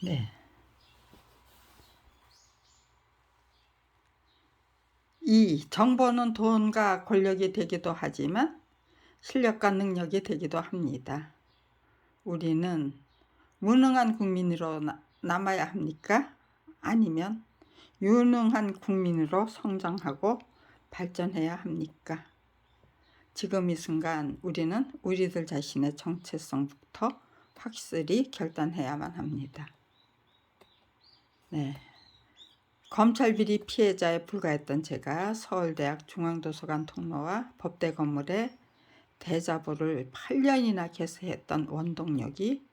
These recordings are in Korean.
네. 이 정보는 돈과 권력이 되기도 하지만 실력과 능력이 되기도 합니다. 우리는 무능한 국민으로 남아야 합니까? 아니면 유능한 국민으로 성장하고 발전해야 합니까? 지금 이 순간 우리는 우리들 자신의 정체성부터 확실히 결단해야만 합니다. 네. 검찰 비리 피해자에 불과했던 제가 서울대학 중앙도서관 통로와 법대 건물에 대자보를 8년이나 개설했던 원동력이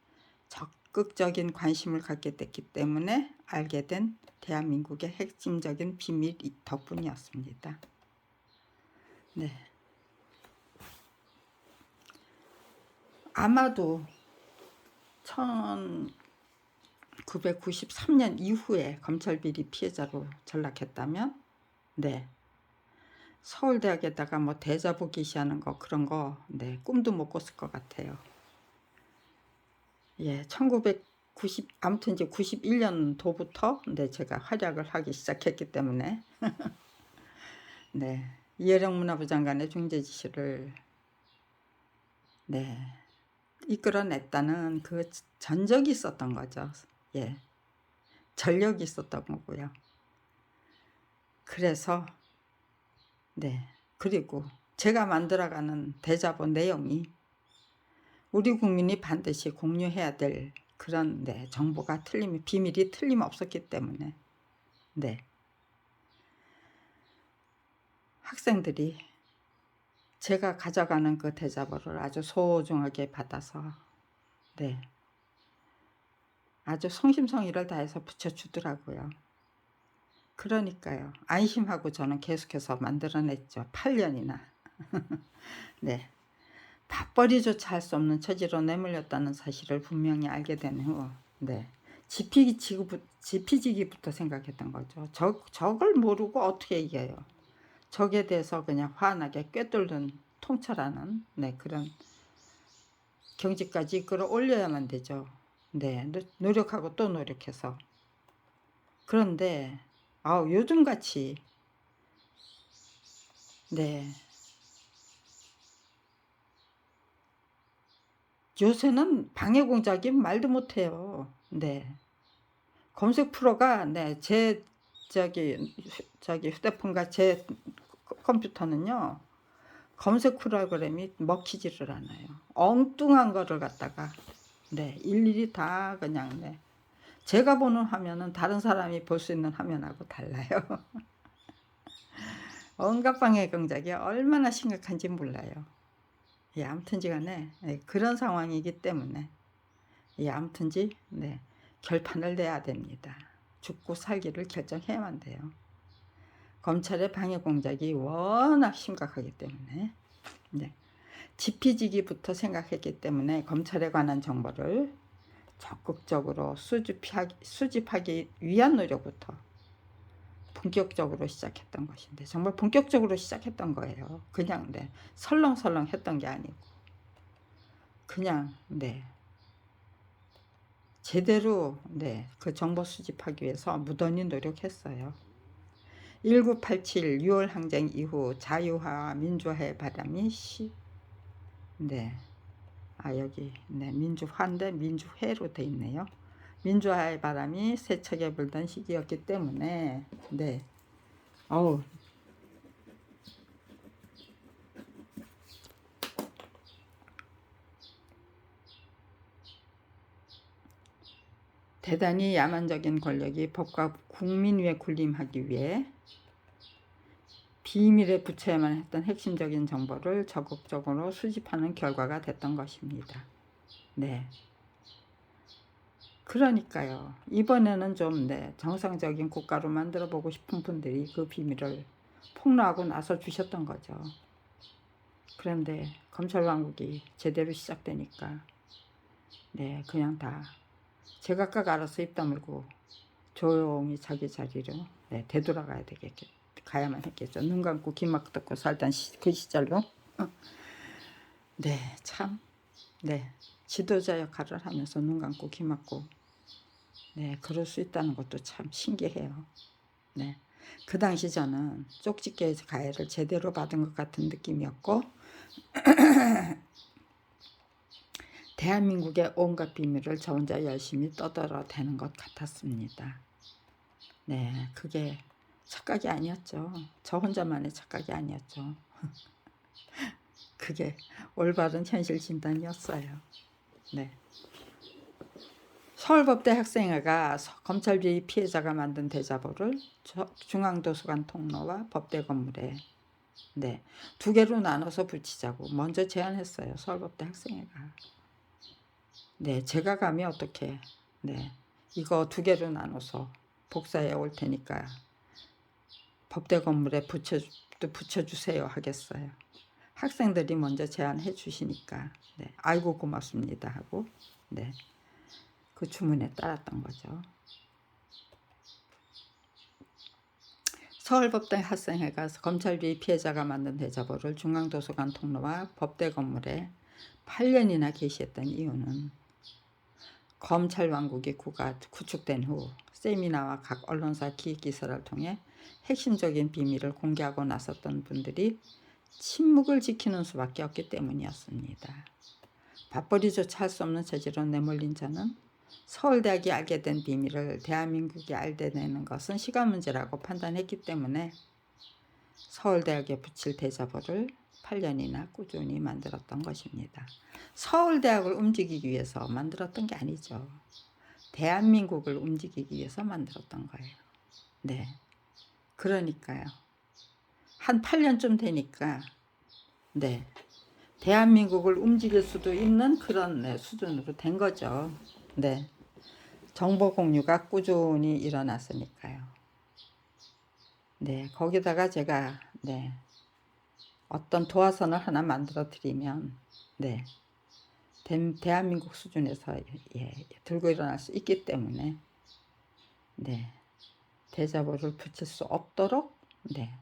적극적인 관심을 갖게 됐기 때문에 알게 된 대한민국의 핵심적인 비밀 덕분이었습니다. 네. 아마도 1993년 이후에 검찰 비리 피해자로 전락했다면 네. 서울대학에다가 뭐 대자보 게시하는 거 그런 거 네, 꿈도 못 꿨을 것 같아요. 예, 1990 아무튼 이제 91년도부터 네, 제가 활약을 하기 시작했기 때문에 네, 이혜령 문화부 장관의 중재 지시를 네, 이끌어냈다는 그 전적이 있었던 거죠. 예, 전력이 있었던 거고요. 그래서 네, 그리고 제가 만들어가는 대자보 내용이 우리 국민이 반드시 공유해야 될 그런 네, 정보가 비밀이 틀림없었기 때문에 네, 학생들이 제가 가져가는 그 대자보를 아주 소중하게 받아서 네, 아주 성심성의를 다해서 붙여주더라고요. 그러니까요. 안심하고 저는 계속해서 만들어냈죠. 8년이나. 네, 밥벌이조차 할 수 없는 처지로 내몰렸다는 사실을 분명히 알게 된 후 네, 지피지기부터 생각했던 거죠. 적을 모르고 어떻게 이겨요. 적에 대해서 그냥 환하게 꿰뚫는 통찰하는 네, 그런 경지까지 끌어올려야만 되죠. 네, 노력하고 또 노력해서. 그런데 요즘같이 네, 요새는 방해 공작이 말도 못해요. 네, 검색 프로가 네, 제 휴대폰과 제 컴퓨터는요, 검색 프로그램이 먹히지를 않아요. 엉뚱한 거를 갖다가 네, 일일이 다 그냥 네, 제가 보는 화면은 다른 사람이 볼 수 있는 화면하고 달라요. 온갖 방해 공작이 얼마나 심각한지 몰라요. 예, 아무튼지 간에 네, 그런 상황이기 때문에 예, 아무튼지 네, 결판을 내야 됩니다. 죽고 살기를 결정해야만 돼요. 검찰의 방해 공작이 워낙 심각하기 때문에 네, 지피지기부터 생각했기 때문에 검찰에 관한 정보를 적극적으로 수집하기 위한 노력부터 본격적으로 시작했던 것인데 정말 본격적으로 시작했던 거예요. 그냥 네, 설렁설렁 했던 게 아니고 그냥 네, 제대로 네, 그 정보 수집하기 위해서 무던히 노력했어요. 1987 6월 항쟁 이후 자유화와 민주화의 바람이 네, 여기 네, 민주화인데 민주회로 돼 있네요. 민주화의 바람이 세차게 불던 시기였기 때문에 네, 대단히 야만적인 권력이 법과 국민 위에 군림하기 위해 비밀에 붙여야만 했던 핵심적인 정보를 적극적으로 수집하는 결과가 됐던 것입니다. 네. 그러니까요. 이번에는 좀 네, 정상적인 국가로 만들어 보고 싶은 분들이 그 비밀을 폭로하고 나서 주셨던 거죠. 그런데 검찰 왕국이 제대로 시작되니까 네, 그냥 다 제각각 알아서 입 다물고 조용히 자기 자리로 네, 되돌아가야 되겠죠. 가야만 했겠죠. 눈 감고 귀 막 닫고 살던 그 시절로 네, 참 네, 지도자 역할을 하면서 눈 감고 귀 막고 네, 그럴 수 있다는 것도 참 신기해요. 네, 그 당시 저는 쪽집게 가해를 제대로 받은 것 같은 느낌이었고 대한민국의 온갖 비밀을 저 혼자 열심히 떠들어대는 것 같았습니다. 네, 그게 착각이 아니었죠. 저 혼자만의 착각이 아니었죠. 그게 올바른 현실 진단이었어요. 네. 서울법대 학생회가 검찰 비리 피해자가 만든 대자보를 중앙도서관 통로와 법대 건물에 네, 두 개로 나눠서 붙이자고 먼저 제안했어요. 서울법대 학생회가. 네, 제가 감히 어떻게 네, 이거 두 개로 나눠서 복사해 올 테니까 법대 건물에 붙여주세요 하겠어요. 학생들이 먼저 제안해 주시니까 네, 아이고 고맙습니다 하고 네, 그 주문에 따랐던 거죠. 서울법대 학생회가 검찰 비리 피해자가 만든 대자보를 중앙도서관 통로와 법대 건물에 8년이나 게시했던 이유는 검찰 왕국이 구축된 후 세미나와 각 언론사 기획기사를 통해 핵심적인 비밀을 공개하고 나섰던 분들이 침묵을 지키는 수밖에 없기 때문이었습니다. 밥벌이조차 할 수 없는 처지로 내몰린 저는 서울대학이 알게 된 비밀을 대한민국이 알게 되는 것은 시간 문제라고 판단했기 때문에 서울대학에 붙일 대자보를 8년이나 꾸준히 만들었던 것입니다. 서울대학을 움직이기 위해서 만들었던 게 아니죠. 대한민국을 움직이기 위해서 만들었던 거예요. 네, 그러니까요. 한 8년쯤 되니까 네, 대한민국을 움직일 수도 있는 그런 네, 수준으로 된 거죠. 네, 정보 공유가 꾸준히 일어났으니까요. 네, 거기다가 제가 네, 어떤 도화선을 하나 만들어 드리면 네, 대한민국 수준에서 들고 일어날 수 있기 때문에 네, 대자보를 붙일 수 없도록 네,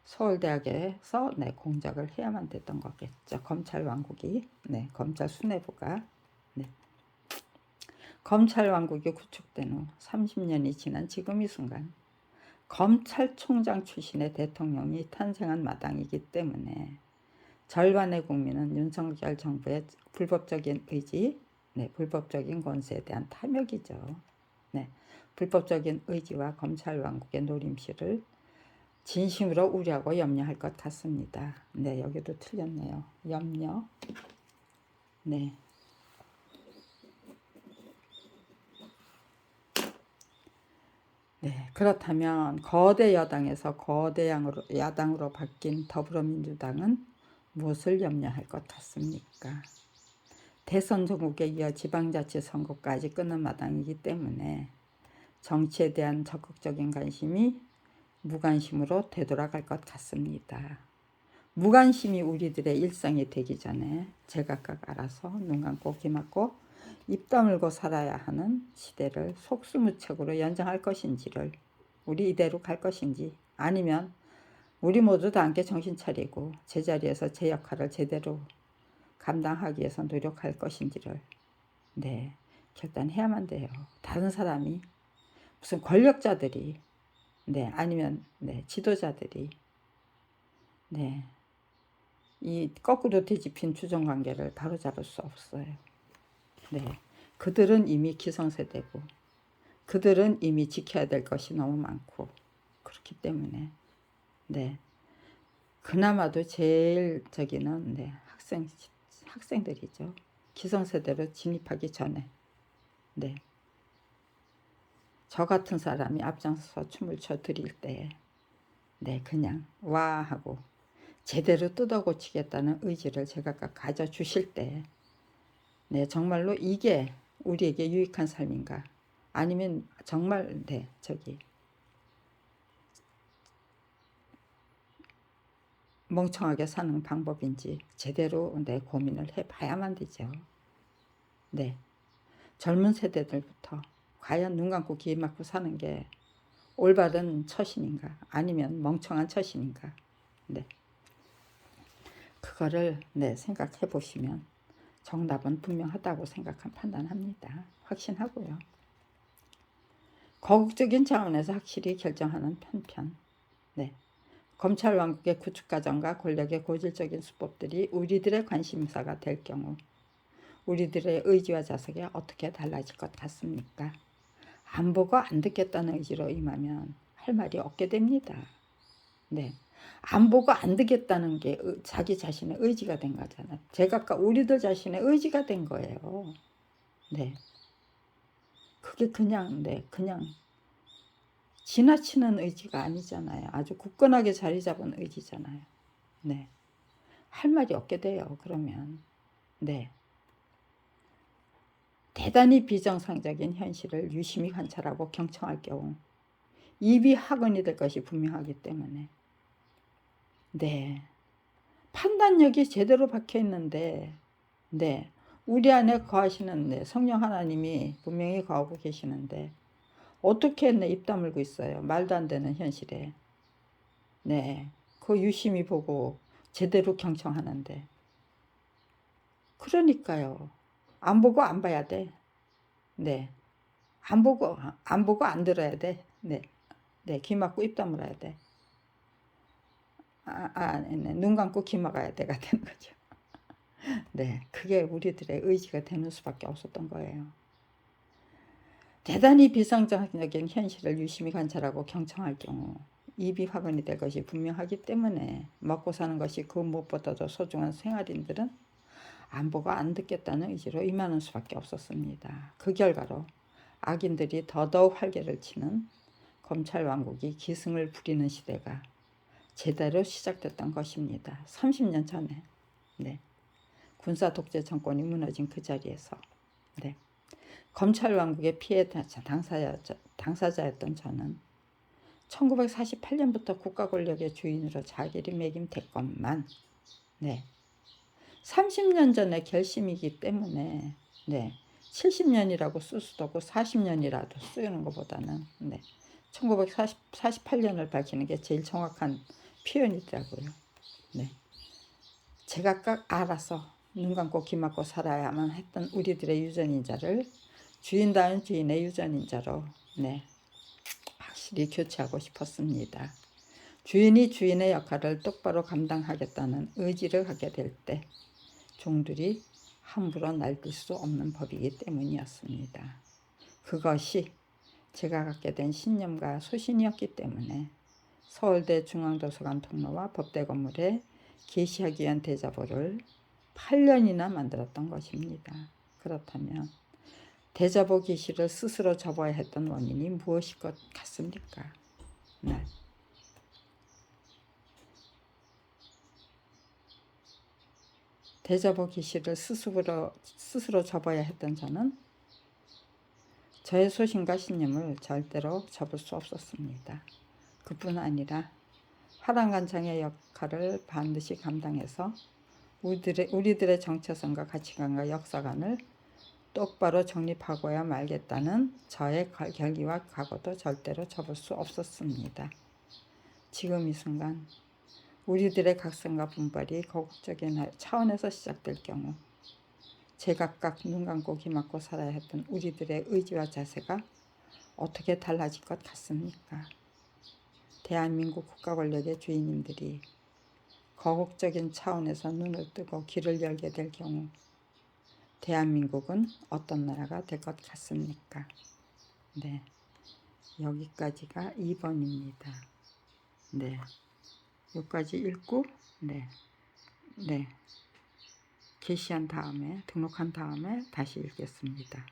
서울대학에서 네, 공작을 해야만 됐던 거겠죠. 검찰 왕국이 네, 검찰 수뇌부가 네. 검찰 왕국이 구축된 후 30년이 지난 지금 이 순간 검찰총장 출신의 대통령이 탄생한 마당이기 때문에 절반의 국민은 윤석열 정부의 불법적인 의지, 네, 불법적인 권세에 대한 탐욕이죠. 네, 불법적인 의지와 검찰 왕국의 노림수를 진심으로 우려하고 염려할 것 같습니다. 네, 여기도 틀렸네요. 염려. 네. 네, 그렇다면 거대 여당에서 거대 야당으로 바뀐 더불어민주당은 무엇을 염려할 것 같습니까? 대선 전국에 이어 지방자치 선거까지 끄는 마당이기 때문에 정치에 대한 적극적인 관심이 무관심으로 되돌아갈 것 같습니다. 무관심이 우리들의 일상이 되기 전에 제각각 알아서 눈 감고 귀 막고 입 다물고 살아야 하는 시대를 속수무책으로 연장할 것인지를 우리 이대로 갈 것인지 아니면 우리 모두 다 함께 정신 차리고 제자리에서 제 역할을 제대로 감당하기 위해서 노력할 것인지를 네, 결단해야만 돼요. 다른 사람이 무슨 권력자들이 네, 아니면 네, 지도자들이 네, 이 거꾸로 뒤집힌 주종관계를 바로잡을 수 없어요. 네, 그들은 이미 기성세대고 그들은 이미 지켜야 될 것이 너무 많고 그렇기 때문에 네, 그나마도 제일 저기는 네, 학생들이죠. 기성세대로 진입하기 전에 네, 저 같은 사람이 앞장서서 춤을 춰 드릴 때 네, 그냥 와 하고 제대로 뜯어고치겠다는 의지를 제각각 가져주실 때 네, 정말로 이게 우리에게 유익한 삶인가 아니면 정말 네, 멍청하게 사는 방법인지 제대로 네, 고민을 해봐야만 되죠. 네, 젊은 세대들부터 과연 눈 감고 귀 막고 사는 게 올바른 처신인가 아니면 멍청한 처신인가 네, 그거를 네, 생각해 보시면 정답은 분명하다고 판단합니다. 확신하고요. 거국적인 차원에서 확실히 결정하는 한편, 네. 검찰 왕국의 구축 과정과 권력의 고질적인 수법들이 우리들의 관심사가 될 경우 우리들의 의지와 자세가 어떻게 달라질 것 같습니까? 안 보고 안 듣겠다는 의지로 임하면 할 말이 없게 됩니다. 네. 안 보고 안 듣겠다는 게 자기 자신의 의지가 된 거잖아요. 제각각 우리들 자신의 의지가 된 거예요. 네. 그게 그냥, 네, 그냥 지나치는 의지가 아니잖아요. 아주 굳건하게 자리 잡은 의지잖아요. 네. 할 말이 없게 돼요. 그러면. 네. 대단히 비정상적인 현실을 유심히 관찰하고 경청할 경우 입이 학원이 될 것이 분명하기 때문에, 네. 판단력이 제대로 박혀 있는데, 네. 우리 안에 거하시는, 네, 성령 하나님이 분명히 거하고 계시는데 어떻게 입 다물고 있어요. 말도 안 되는 현실에. 네. 그 유심히 보고 제대로 경청하는데. 그러니까요. 안 보고 안 봐야 돼. 네. 안 보고 안 들어야 돼. 네. 네. 귀 막고 입 다물어야 돼. 네. 눈 감고 귀 막아야 돼가 되는 거죠. 네. 그게 우리들의 의지가 되는 수밖에 없었던 거예요. 대단히 비상적인 현실을 유심히 관찰하고 경청할 경우 입이 화근이 될 것이 분명하기 때문에 먹고 사는 것이 그 무엇보다도 소중한 생활인들은 안 보고 안 듣겠다는 의지로 임하는 수밖에 없었습니다. 그 결과로 악인들이 더더욱 활개를 치는 검찰 왕국이 기승을 부리는 시대가 제대로 시작됐던 것입니다. 30년 전에, 네. 군사 독재 정권이 무너진 그 자리에서, 네. 검찰 왕국의 피해 당사자였던 저는 1948년부터 국가 권력의 주인으로 자기를 매김됐건만, 네. 30년 전의 결심이기 때문에, 네. 70년이라고 쓸 수도 없고 40년이라도 쓰는 것보다는, 네. 1948년을 밝히는 게 제일 정확한 표현이더라고요. 네. 제각각 알아서 눈 감고 귀 막고 살아야만 했던 우리들의 유전인자를 주인다운 주인의 유전인자로, 네, 확실히 교체하고 싶었습니다. 주인이 주인의 역할을 똑바로 감당하겠다는 의지를 갖게 될 때 종들이 함부로 날뛸 수 없는 법이기 때문이었습니다. 그것이 제가 갖게 된 신념과 소신이었기 때문에 서울대 중앙도서관 통로와 법대 건물에 게시하기 위한 대자보를 8년이나 만들었던 것입니다. 그렇다면 대자보 게시를 스스로 접어야 했던 원인이 무엇일 것 같습니까? 네. 대자보 게시를 스스로 접어야 했던 저는 저의 소신과 신념을 절대로 접을 수 없었습니다. 그뿐 아니라 화랑간창의 역할을 반드시 감당해서 우리들의 정체성과 가치관과 역사관을 똑바로 정립하고야 말겠다는 저의 결기와 각오도 절대로 접을 수 없었습니다. 지금 이 순간 우리들의 각성과 분발이 거국적인 차원에서 시작될 경우 제각각 눈 감고 귀 막고 살아야 했던 우리들의 의지와 자세가 어떻게 달라질 것 같습니까? 대한민국 국가 권력의 주인님들이 거국적인 차원에서 눈을 뜨고 귀를 열게 될 경우 대한민국은 어떤 나라가 될 것 같습니까? 네, 여기까지가 2번입니다. 네, 여기까지 읽고, 네, 네, 게시한 다음에, 등록한 다음에 다시 읽겠습니다.